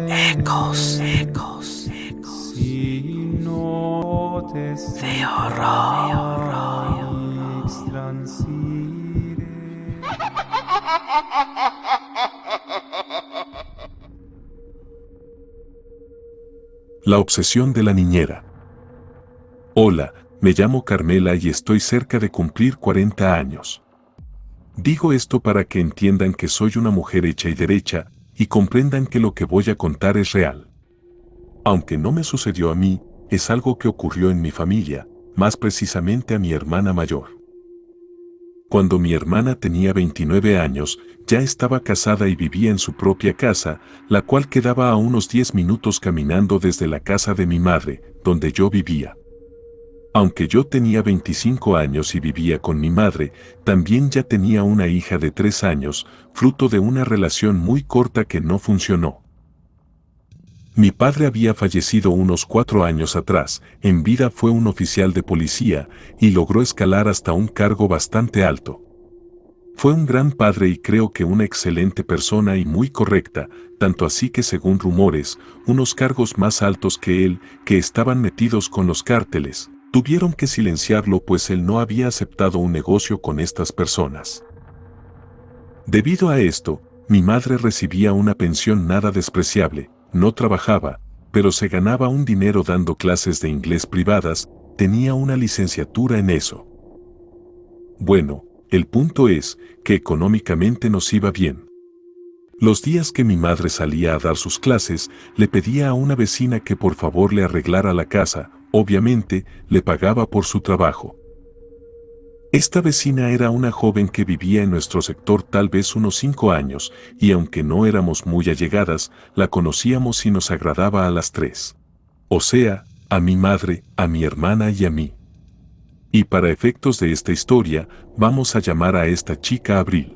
Ecos, ecos, ecos. De horror. La obsesión de la niñera. Hola, me llamo Carmela y estoy cerca de cumplir 40 años. Digo esto para que entiendan que soy una mujer hecha y derecha, y comprendan que lo que voy a contar es real. Aunque no me sucedió a mí, es algo que ocurrió en mi familia, más precisamente a mi hermana mayor. Cuando mi hermana tenía 29 años, ya estaba casada y vivía en su propia casa, la cual quedaba a unos 10 minutos caminando desde la casa de mi madre, donde yo vivía. Aunque yo tenía 25 años y vivía con mi madre, también ya tenía una hija de 3 años, fruto de una relación muy corta que no funcionó. Mi padre había fallecido unos 4 años atrás, en vida fue un oficial de policía, y logró escalar hasta un cargo bastante alto. Fue un gran padre y creo que una excelente persona y muy correcta, tanto así que según rumores, unos cargos más altos que él, que estaban metidos con los cárteles, tuvieron que silenciarlo pues él no había aceptado un negocio con estas personas. Debido a esto, mi madre recibía una pensión nada despreciable, no trabajaba, pero se ganaba un dinero dando clases de inglés privadas, tenía una licenciatura en eso. Bueno, el punto es que económicamente nos iba bien. Los días que mi madre salía a dar sus clases, le pedía a una vecina que por favor le arreglara la casa, obviamente, le pagaba por su trabajo. Esta vecina era una joven que vivía en nuestro sector tal vez unos 5 años, y aunque no éramos muy allegadas, la conocíamos y nos agradaba a las tres. O sea, a mi madre, a mi hermana y a mí. Y para efectos de esta historia, vamos a llamar a esta chica Abril.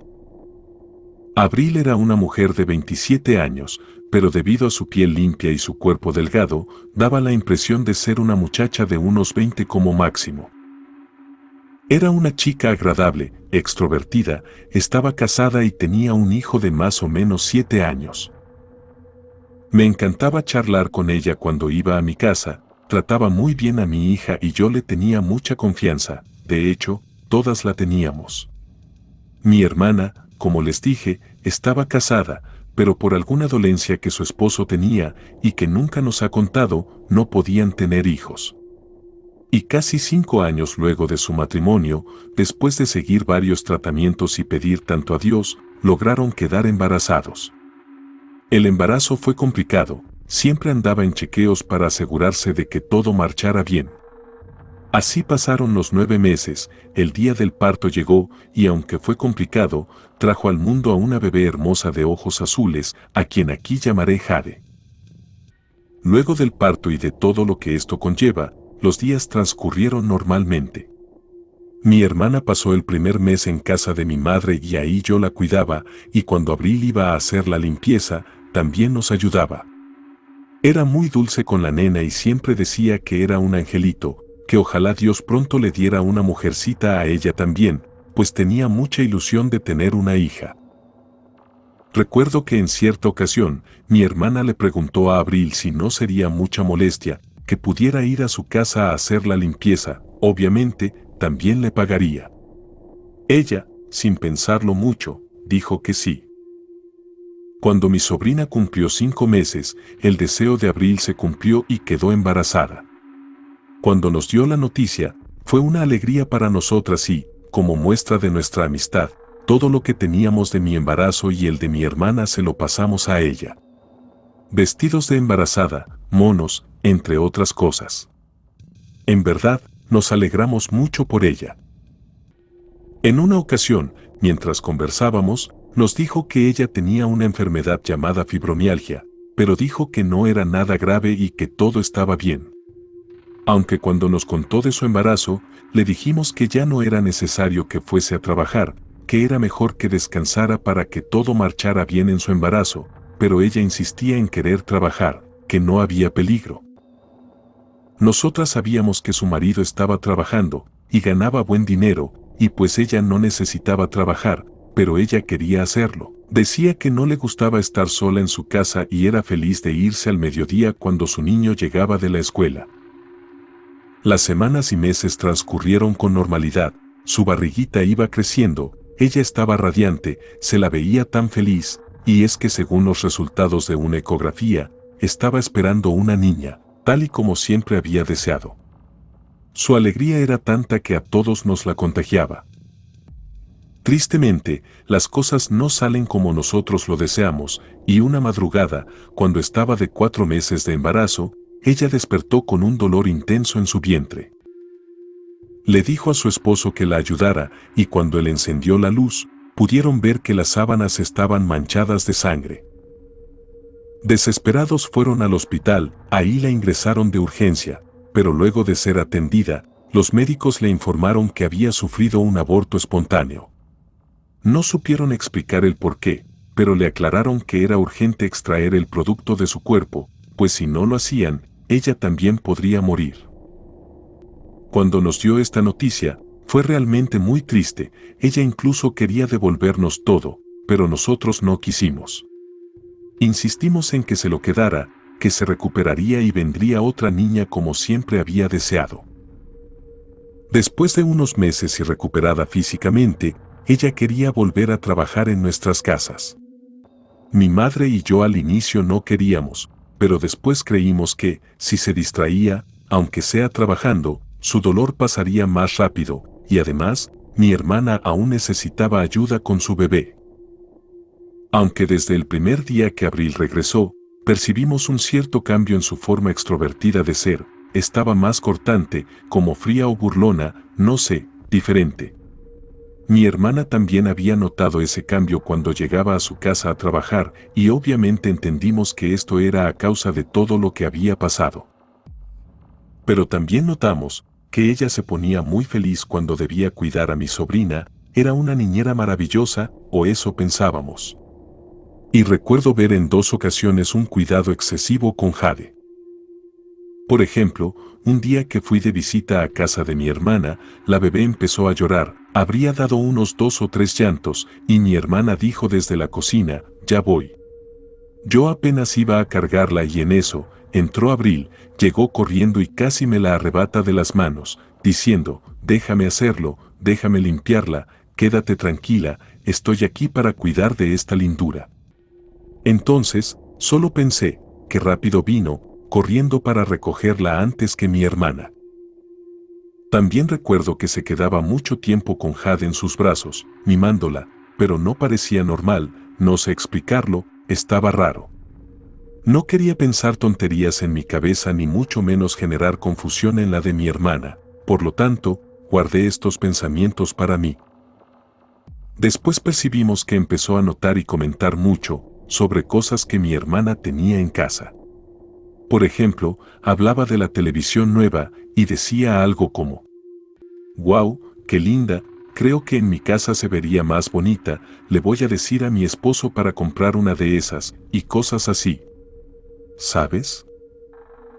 Abril era una mujer de 27 años, pero debido a su piel limpia y su cuerpo delgado, daba la impresión de ser una muchacha de unos 20 como máximo. Era una chica agradable, extrovertida, estaba casada y tenía un hijo de más o menos 7 años. Me encantaba charlar con ella cuando iba a mi casa, trataba muy bien a mi hija y yo le tenía mucha confianza, de hecho, todas la teníamos. Mi hermana, como les dije, estaba casada, pero por alguna dolencia que su esposo tenía y que nunca nos ha contado, no podían tener hijos. Y casi 5 años luego de su matrimonio, después de seguir varios tratamientos y pedir tanto a Dios, lograron quedar embarazados. El embarazo fue complicado, siempre andaba en chequeos para asegurarse de que todo marchara bien. Así pasaron los 9 meses, el día del parto llegó y aunque fue complicado, trajo al mundo a una bebé hermosa de ojos azules, a quien aquí llamaré Jade. Luego del parto y de todo lo que esto conlleva, los días transcurrieron normalmente. Mi hermana pasó el primer mes en casa de mi madre y ahí yo la cuidaba, y cuando Abril iba a hacer la limpieza, también nos ayudaba. Era muy dulce con la nena y siempre decía que era un angelito, que ojalá Dios pronto le diera una mujercita a ella también, pues tenía mucha ilusión de tener una hija. Recuerdo que en cierta ocasión, mi hermana le preguntó a Abril si no sería mucha molestia, que pudiera ir a su casa a hacer la limpieza, obviamente, también le pagaría. Ella, sin pensarlo mucho, dijo que sí. Cuando mi sobrina cumplió 5 meses, el deseo de Abril se cumplió y quedó embarazada. Cuando nos dio la noticia, fue una alegría para nosotras y, como muestra de nuestra amistad, todo lo que teníamos de mi embarazo y el de mi hermana se lo pasamos a ella. Vestidos de embarazada, monos, entre otras cosas. En verdad, nos alegramos mucho por ella. En una ocasión, mientras conversábamos, nos dijo que ella tenía una enfermedad llamada fibromialgia, pero dijo que no era nada grave y que todo estaba bien. Aunque cuando nos contó de su embarazo, le dijimos que ya no era necesario que fuese a trabajar, que era mejor que descansara para que todo marchara bien en su embarazo, pero ella insistía en querer trabajar, que no había peligro. Nosotras sabíamos que su marido estaba trabajando, y ganaba buen dinero, y pues ella no necesitaba trabajar, pero ella quería hacerlo, Decía que no le gustaba estar sola en su casa y era feliz de irse al mediodía cuando su niño llegaba de la escuela. Las semanas y meses transcurrieron con normalidad, su barriguita iba creciendo, ella estaba radiante, se la veía tan feliz, y es que según los resultados de una ecografía, estaba esperando una niña, tal y como siempre había deseado. Su alegría era tanta que a todos nos la contagiaba. Tristemente, las cosas no salen como nosotros lo deseamos, y una madrugada, cuando estaba de 4 meses de embarazo, ella despertó con un dolor intenso en su vientre. Le dijo a su esposo que la ayudara, y cuando él encendió la luz, pudieron ver que las sábanas estaban manchadas de sangre. Desesperados fueron al hospital, ahí la ingresaron de urgencia, pero luego de ser atendida, los médicos le informaron que había sufrido un aborto espontáneo. No supieron explicar el porqué, pero le aclararon que era urgente extraer el producto de su cuerpo, pues si no lo hacían, ella también podría morir. Cuando nos dio esta noticia, fue realmente muy triste, ella incluso quería devolvernos todo, pero nosotros no quisimos. Insistimos en que se lo quedara, que se recuperaría y vendría otra niña como siempre había deseado. Después de unos meses y recuperada físicamente, ella quería volver a trabajar en nuestras casas. Mi madre y yo al inicio no queríamos, pero después creímos que, si se distraía, aunque sea trabajando, su dolor pasaría más rápido, y además, mi hermana aún necesitaba ayuda con su bebé. Aunque desde el primer día que Abril regresó, percibimos un cierto cambio en su forma extrovertida de ser, estaba más cortante, como fría o burlona, no sé, diferente. Mi hermana también había notado ese cambio cuando llegaba a su casa a trabajar y obviamente entendimos que esto era a causa de todo lo que había pasado. Pero también notamos que ella se ponía muy feliz cuando debía cuidar a mi sobrina, era una niñera maravillosa, o eso pensábamos. Y recuerdo ver en 2 ocasiones un cuidado excesivo con Jade. Por ejemplo, un día que fui de visita a casa de mi hermana, la bebé empezó a llorar, habría dado unos 2 o 3 llantos, y mi hermana dijo desde la cocina, ya voy. Yo apenas iba a cargarla y en eso, entró Abril, llegó corriendo y casi me la arrebata de las manos, diciendo, déjame hacerlo, déjame limpiarla, quédate tranquila, estoy aquí para cuidar de esta lindura. Entonces, solo pensé, que rápido vino, corriendo para recogerla antes que mi hermana. También recuerdo que se quedaba mucho tiempo con Jade en sus brazos, mimándola, pero no parecía normal, no sé explicarlo, estaba raro. No quería pensar tonterías en mi cabeza ni mucho menos generar confusión en la de mi hermana, por lo tanto, guardé estos pensamientos para mí. Después percibimos que empezó a notar y comentar mucho sobre cosas que mi hermana tenía en casa. Por ejemplo, hablaba de la televisión nueva y decía algo como: «Wow, qué linda, creo que en mi casa se vería más bonita, le voy a decir a mi esposo para comprar una de esas», y cosas así. ¿Sabes?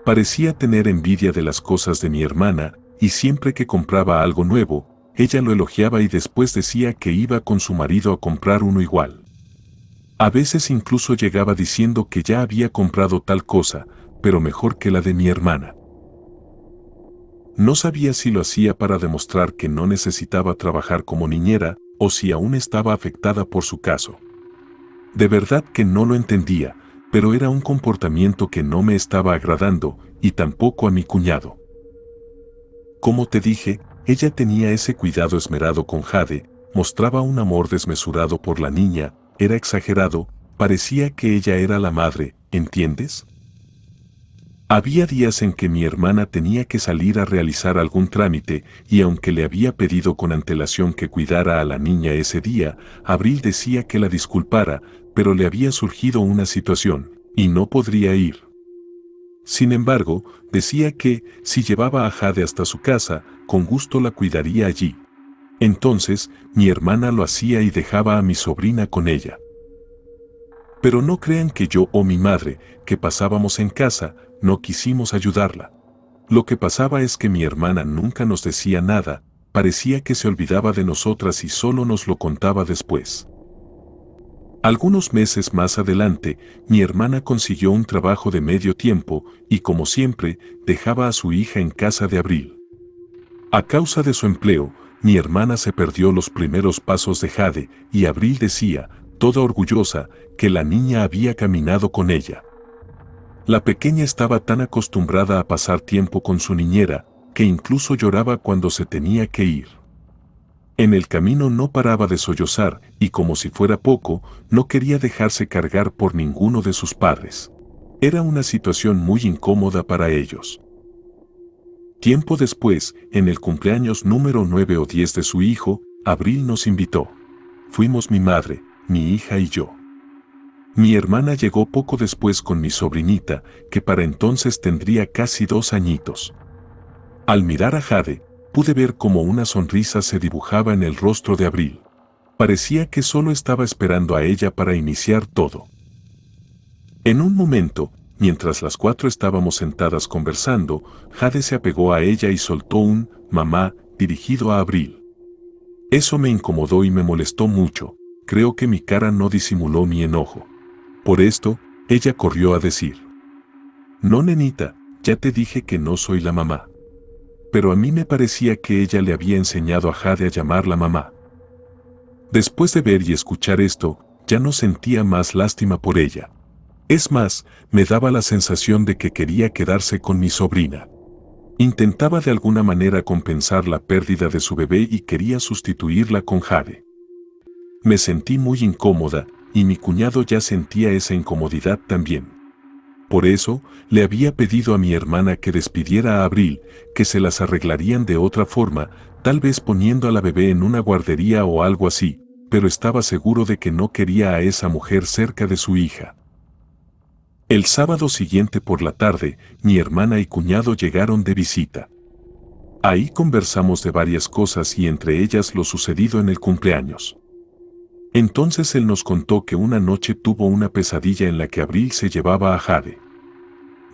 Parecía tener envidia de las cosas de mi hermana, y siempre que compraba algo nuevo, ella lo elogiaba y después decía que iba con su marido a comprar uno igual. A veces incluso llegaba diciendo que ya había comprado tal cosa, pero mejor que la de mi hermana. No sabía si lo hacía para demostrar que no necesitaba trabajar como niñera, o si aún estaba afectada por su caso. De verdad que no lo entendía, pero era un comportamiento que no me estaba agradando, y tampoco a mi cuñado. Como te dije, ella tenía ese cuidado esmerado con Jade, mostraba un amor desmesurado por la niña, era exagerado, parecía que ella era la madre, ¿entiendes? Había días en que mi hermana tenía que salir a realizar algún trámite y aunque le había pedido con antelación que cuidara a la niña ese día, Abril decía que la disculpara, pero le había surgido una situación, y no podría ir. Sin embargo, decía que, si llevaba a Jade hasta su casa, con gusto la cuidaría allí. Entonces, mi hermana lo hacía y dejaba a mi sobrina con ella. Pero no crean que yo o mi madre, que pasábamos en casa, no quisimos ayudarla. Lo que pasaba es que mi hermana nunca nos decía nada, parecía que se olvidaba de nosotras y solo nos lo contaba después. Algunos meses más adelante, mi hermana consiguió un trabajo de medio tiempo y, como siempre, dejaba a su hija en casa de Abril. A causa de su empleo, mi hermana se perdió los primeros pasos de Jade y Abril decía, toda orgullosa, que la niña había caminado con ella. La pequeña estaba tan acostumbrada a pasar tiempo con su niñera, que incluso lloraba cuando se tenía que ir. En el camino no paraba de sollozar y, como si fuera poco, no quería dejarse cargar por ninguno de sus padres. Era una situación muy incómoda para ellos. Tiempo después, en el cumpleaños número 9 o 10 de su hijo, Abril nos invitó. Fuimos mi madre, mi hija y yo. Mi hermana llegó poco después con mi sobrinita, que para entonces tendría casi 2 añitos. Al mirar a Jade, pude ver cómo una sonrisa se dibujaba en el rostro de Abril. Parecía que solo estaba esperando a ella para iniciar todo. En un momento, mientras las 4 estábamos sentadas conversando, Jade se apegó a ella y soltó un «mamá» dirigido a Abril. Eso me incomodó y me molestó mucho. Creo que mi cara no disimuló mi enojo. Por esto, ella corrió a decir: «No, nenita, ya te dije que no soy la mamá». Pero a mí me parecía que ella le había enseñado a Jade a llamarla mamá. Después de ver y escuchar esto, ya no sentía más lástima por ella. Es más, me daba la sensación de que quería quedarse con mi sobrina. Intentaba de alguna manera compensar la pérdida de su bebé y quería sustituirla con Jade. Me sentí muy incómoda, y mi cuñado ya sentía esa incomodidad también. Por eso, le había pedido a mi hermana que despidiera a Abril, que se las arreglarían de otra forma, tal vez poniendo a la bebé en una guardería o algo así, pero estaba seguro de que no quería a esa mujer cerca de su hija. El sábado siguiente por la tarde, mi hermana y cuñado llegaron de visita. Ahí conversamos de varias cosas y entre ellas lo sucedido en el cumpleaños. Entonces él nos contó que una noche tuvo una pesadilla en la que Abril se llevaba a Jade.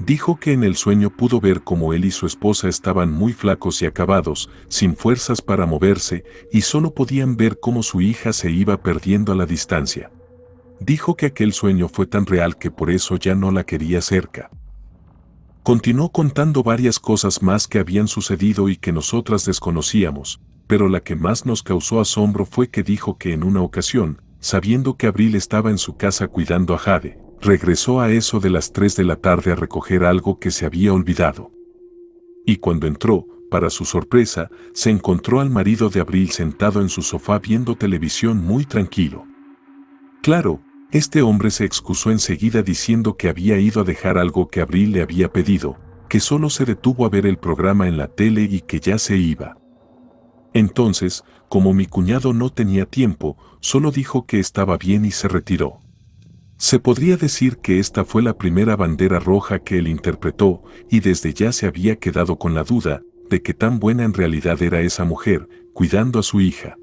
Dijo que en el sueño pudo ver cómo él y su esposa estaban muy flacos y acabados, sin fuerzas para moverse, y solo podían ver cómo su hija se iba perdiendo a la distancia. Dijo que aquel sueño fue tan real que por eso ya no la quería cerca. Continuó contando varias cosas más que habían sucedido y que nosotras desconocíamos, pero la que más nos causó asombro fue que dijo que en una ocasión, sabiendo que Abril estaba en su casa cuidando a Jade, regresó a eso de las 3 de la tarde a recoger algo que se había olvidado. Y cuando entró, para su sorpresa, se encontró al marido de Abril sentado en su sofá viendo televisión muy tranquilo. Claro, este hombre se excusó enseguida diciendo que había ido a dejar algo que Abril le había pedido, que solo se detuvo a ver el programa en la tele y que ya se iba. Entonces, como mi cuñado no tenía tiempo, solo dijo que estaba bien y se retiró. Se podría decir que esta fue la primera bandera roja que él interpretó, y desde ya se había quedado con la duda de que tan buena en realidad era esa mujer, cuidando a su hija.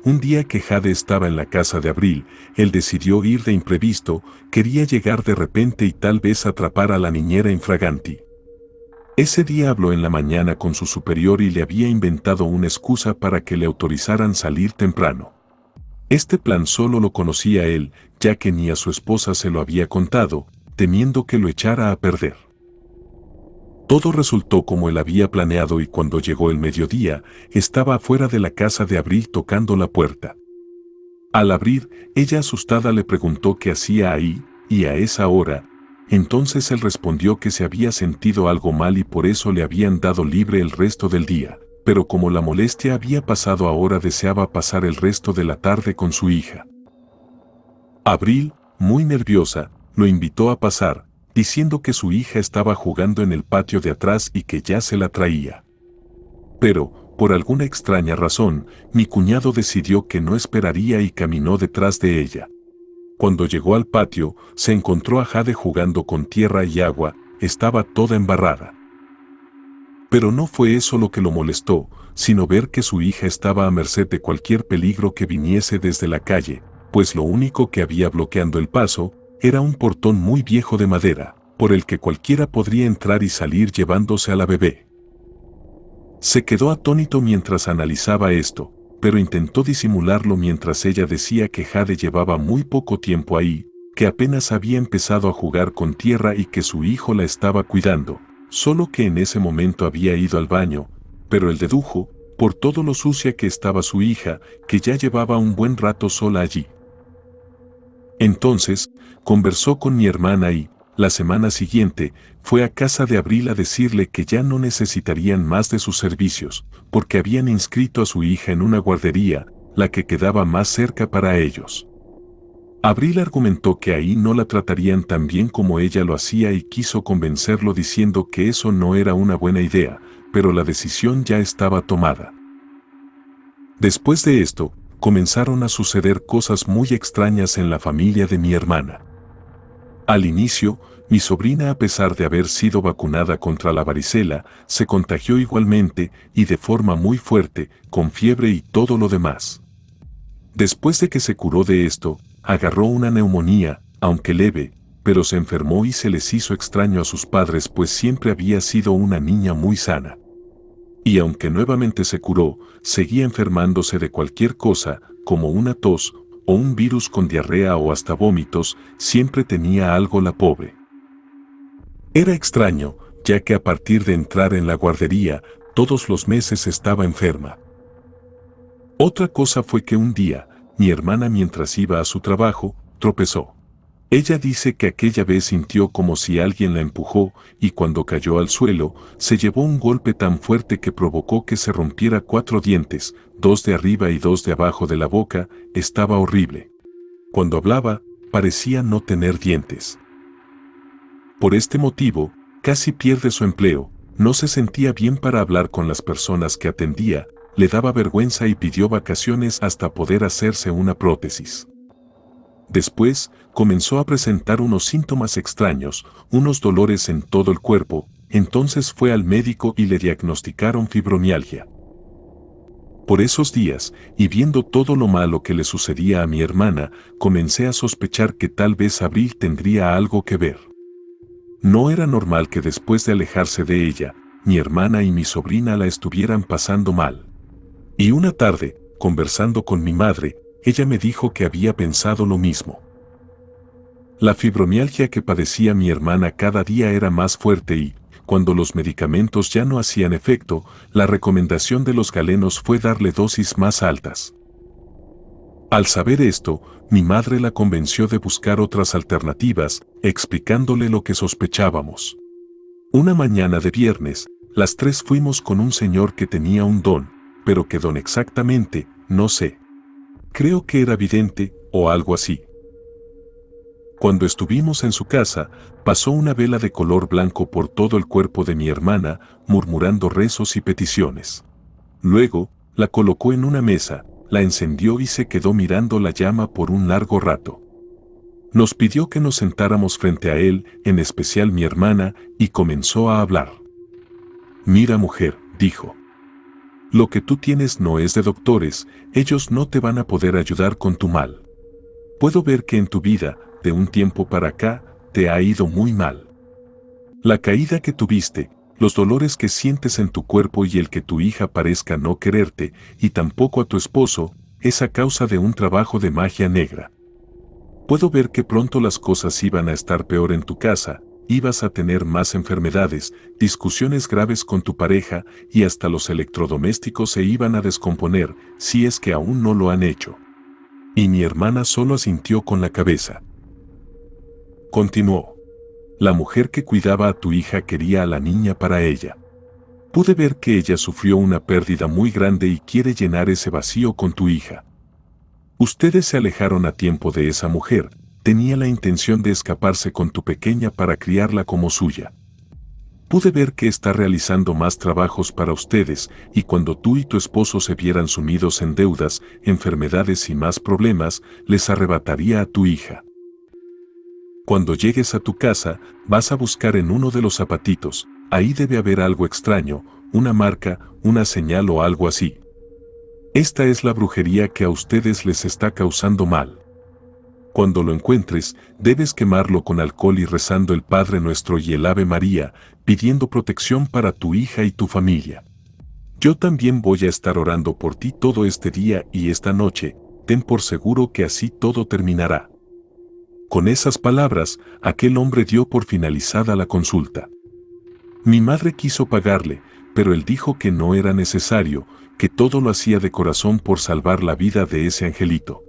Un día que Jade estaba en la casa de Abril, él decidió ir de imprevisto, quería llegar de repente y tal vez atrapar a la niñera infraganti. Ese día habló en la mañana con su superior y le había inventado una excusa para que le autorizaran salir temprano. Este plan solo lo conocía él, ya que ni a su esposa se lo había contado, temiendo que lo echara a perder. Todo resultó como él había planeado y cuando llegó el mediodía, estaba afuera de la casa de Abril tocando la puerta. Al abrir, ella asustada le preguntó qué hacía ahí, y a esa hora. Entonces él respondió que se había sentido algo mal y por eso le habían dado libre el resto del día, pero como la molestia había pasado ahora deseaba pasar el resto de la tarde con su hija. Abril, muy nerviosa, lo invitó a pasar, diciendo que su hija estaba jugando en el patio de atrás y que ya se la traía. Pero, por alguna extraña razón, mi cuñado decidió que no esperaría y caminó detrás de ella. Cuando llegó al patio, se encontró a Jade jugando con tierra y agua, estaba toda embarrada. Pero no fue eso lo que lo molestó, sino ver que su hija estaba a merced de cualquier peligro que viniese desde la calle, pues lo único que había bloqueando el paso, era un portón muy viejo de madera, por el que cualquiera podría entrar y salir llevándose a la bebé. Se quedó atónito mientras analizaba esto, pero intentó disimularlo mientras ella decía que Jade llevaba muy poco tiempo ahí, que apenas había empezado a jugar con tierra y que su hijo la estaba cuidando, solo que en ese momento había ido al baño, pero él dedujo, por todo lo sucia que estaba su hija, que ya llevaba un buen rato sola allí. Entonces, conversó con mi hermana y, la semana siguiente, fue a casa de Abril a decirle que ya no necesitarían más de sus servicios, porque habían inscrito a su hija en una guardería, la que quedaba más cerca para ellos. Abril argumentó que ahí no la tratarían tan bien como ella lo hacía y quiso convencerlo diciendo que eso no era una buena idea, pero la decisión ya estaba tomada. Después de esto, comenzaron a suceder cosas muy extrañas en la familia de mi hermana. Al inicio, mi sobrina, a pesar de haber sido vacunada contra la varicela, se contagió igualmente y de forma muy fuerte, con fiebre y todo lo demás. Después de que se curó de esto, agarró una neumonía, aunque leve, pero se enfermó y se les hizo extraño a sus padres pues siempre había sido una niña muy sana. Y aunque nuevamente se curó, seguía enfermándose de cualquier cosa, como una tos, o un virus con diarrea o hasta vómitos, siempre tenía algo la pobre. Era extraño, ya que a partir de entrar en la guardería, todos los meses estaba enferma. Otra cosa fue que un día, mi hermana mientras iba a su trabajo, tropezó. Ella dice que aquella vez sintió como si alguien la empujó y cuando cayó al suelo, se llevó un golpe tan fuerte que provocó que se rompiera 4 dientes, 2 de arriba y 2 de abajo de la boca, estaba horrible. Cuando hablaba, parecía no tener dientes. Por este motivo, casi pierde su empleo, no se sentía bien para hablar con las personas que atendía, le daba vergüenza y pidió vacaciones hasta poder hacerse una prótesis. Después, comenzó a presentar unos síntomas extraños, unos dolores en todo el cuerpo, entonces fue al médico y le diagnosticaron fibromialgia. Por esos días, y viendo todo lo malo que le sucedía a mi hermana, comencé a sospechar que tal vez Abril tendría algo que ver. No era normal que después de alejarse de ella, mi hermana y mi sobrina la estuvieran pasando mal. Y una tarde, conversando con mi madre, ella me dijo que había pensado lo mismo. La fibromialgia que padecía mi hermana cada día era más fuerte y, cuando los medicamentos ya no hacían efecto, la recomendación de los galenos fue darle dosis más altas. Al saber esto, mi madre la convenció de buscar otras alternativas, explicándole lo que sospechábamos. Una mañana de viernes, las 3 fuimos con un señor que tenía un don, pero qué don exactamente, no sé. Creo que era vidente, o algo así. Cuando estuvimos en su casa, pasó una vela de color blanco por todo el cuerpo de mi hermana, murmurando rezos y peticiones. Luego, la colocó en una mesa, la encendió y se quedó mirando la llama por un largo rato. Nos pidió que nos sentáramos frente a él, en especial mi hermana, y comenzó a hablar. «Mira, mujer», dijo. «Lo que tú tienes no es de doctores, ellos no te van a poder ayudar con tu mal. Puedo ver que en tu vida, de un tiempo para acá, te ha ido muy mal. La caída que tuviste, los dolores que sientes en tu cuerpo y el que tu hija parezca no quererte, y tampoco a tu esposo, es a causa de un trabajo de magia negra. Puedo ver que pronto las cosas iban a estar peor en tu casa, ibas a tener más enfermedades, discusiones graves con tu pareja y hasta los electrodomésticos se iban a descomponer, si es que aún no lo han hecho». Y mi hermana solo asintió con la cabeza. Continuó. «La mujer que cuidaba a tu hija quería a la niña para ella. Pude ver que ella sufrió una pérdida muy grande y quiere llenar ese vacío con tu hija. Ustedes se alejaron a tiempo de esa mujer, tenía la intención de escaparse con tu pequeña para criarla como suya. Pude ver que está realizando más trabajos para ustedes y cuando tú y tu esposo se vieran sumidos en deudas, enfermedades y más problemas, les arrebataría a tu hija. Cuando llegues a tu casa, vas a buscar en uno de los zapatitos, ahí debe haber algo extraño, una marca, una señal o algo así. Esta es la brujería que a ustedes les está causando mal. Cuando lo encuentres, debes quemarlo con alcohol y rezando el Padre Nuestro y el Ave María, pidiendo protección para tu hija y tu familia. Yo también voy a estar orando por ti todo este día y esta noche, ten por seguro que así todo terminará. Con esas palabras, aquel hombre dio por finalizada la consulta. Mi madre quiso pagarle, pero él dijo que no era necesario, que todo lo hacía de corazón por salvar la vida de ese angelito.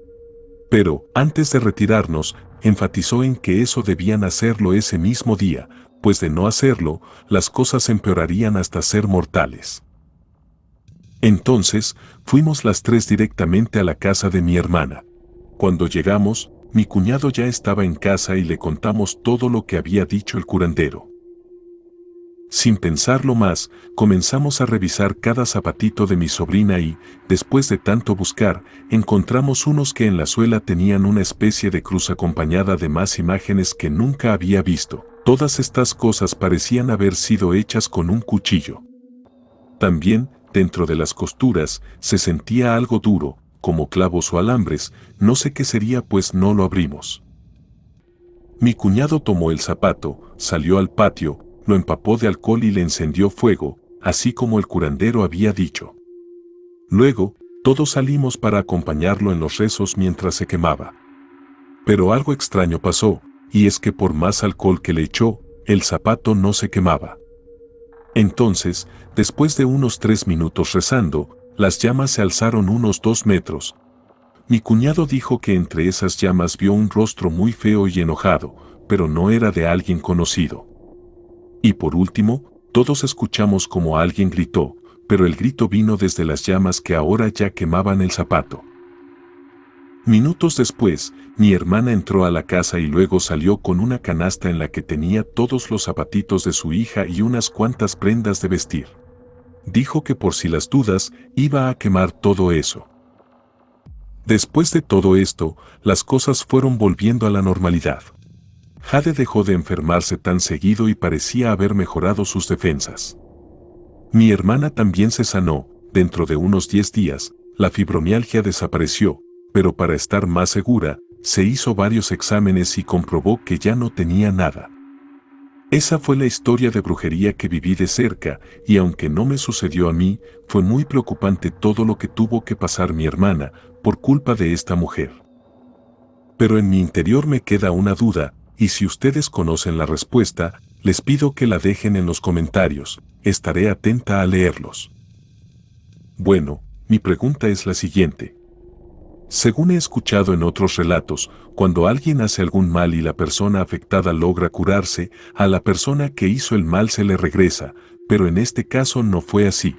Pero, antes de retirarnos, enfatizó en que eso debían hacerlo ese mismo día, pues de no hacerlo, las cosas empeorarían hasta ser mortales. Entonces, fuimos las tres directamente a la casa de mi hermana. Cuando llegamos, mi cuñado ya estaba en casa y le contamos todo lo que había dicho el curandero. Sin pensarlo más, comenzamos a revisar cada zapatito de mi sobrina y, después de tanto buscar, encontramos unos que en la suela tenían una especie de cruz acompañada de más imágenes que nunca había visto. Todas estas cosas parecían haber sido hechas con un cuchillo. También, dentro de las costuras, se sentía algo duro, como clavos o alambres, no sé qué sería pues no lo abrimos. Mi cuñado tomó el zapato, salió al patio, lo empapó de alcohol y le encendió fuego, así como el curandero había dicho. Luego, todos salimos para acompañarlo en los rezos mientras se quemaba. Pero algo extraño pasó, y es que por más alcohol que le echó, el zapato no se quemaba. Entonces, después de unos 3 minutos rezando, las llamas se alzaron unos 2 metros. Mi cuñado dijo que entre esas llamas vio un rostro muy feo y enojado, pero no era de alguien conocido. Y por último, todos escuchamos como alguien gritó, pero el grito vino desde las llamas que ahora ya quemaban el zapato. Minutos después, mi hermana entró a la casa y luego salió con una canasta en la que tenía todos los zapatitos de su hija y unas cuantas prendas de vestir. Dijo que por si las dudas, iba a quemar todo eso. Después de todo esto, las cosas fueron volviendo a la normalidad. Jade dejó de enfermarse tan seguido y parecía haber mejorado sus defensas. Mi hermana también se sanó, dentro de unos 10 días, la fibromialgia desapareció, pero para estar más segura, se hizo varios exámenes y comprobó que ya no tenía nada. Esa fue la historia de brujería que viví de cerca, y aunque no me sucedió a mí, fue muy preocupante todo lo que tuvo que pasar mi hermana, por culpa de esta mujer. Pero en mi interior me queda una duda, y si ustedes conocen la respuesta, les pido que la dejen en los comentarios, estaré atenta a leerlos. Bueno, mi pregunta es la siguiente. Según he escuchado en otros relatos, cuando alguien hace algún mal y la persona afectada logra curarse, a la persona que hizo el mal se le regresa, pero en este caso no fue así.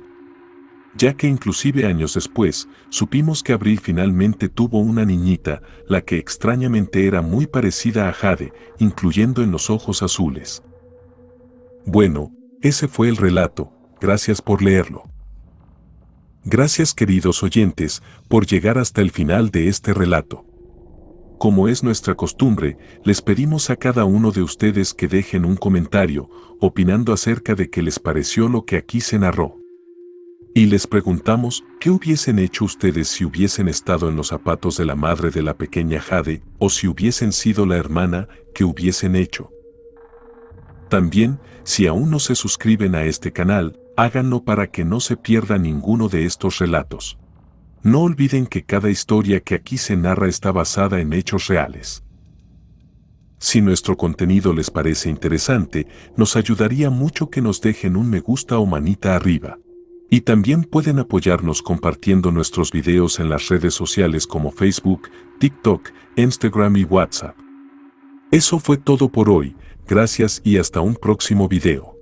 Ya que inclusive años después, supimos que Abril finalmente tuvo una niñita, la que extrañamente era muy parecida a Jade, incluyendo en los ojos azules. Bueno, ese fue el relato, gracias por leerlo. Gracias queridos oyentes, por llegar hasta el final de este relato. Como es nuestra costumbre, les pedimos a cada uno de ustedes que dejen un comentario, opinando acerca de qué les pareció lo que aquí se narró. Y les preguntamos, ¿qué hubiesen hecho ustedes si hubiesen estado en los zapatos de la madre de la pequeña Jade, o si hubiesen sido la hermana, qué hubiesen hecho? También, si aún no se suscriben a este canal, háganlo para que no se pierda ninguno de estos relatos. No olviden que cada historia que aquí se narra está basada en hechos reales. Si nuestro contenido les parece interesante, nos ayudaría mucho que nos dejen un me gusta o manita arriba. Y también pueden apoyarnos compartiendo nuestros videos en las redes sociales como Facebook, TikTok, Instagram y WhatsApp. Eso fue todo por hoy, gracias y hasta un próximo video.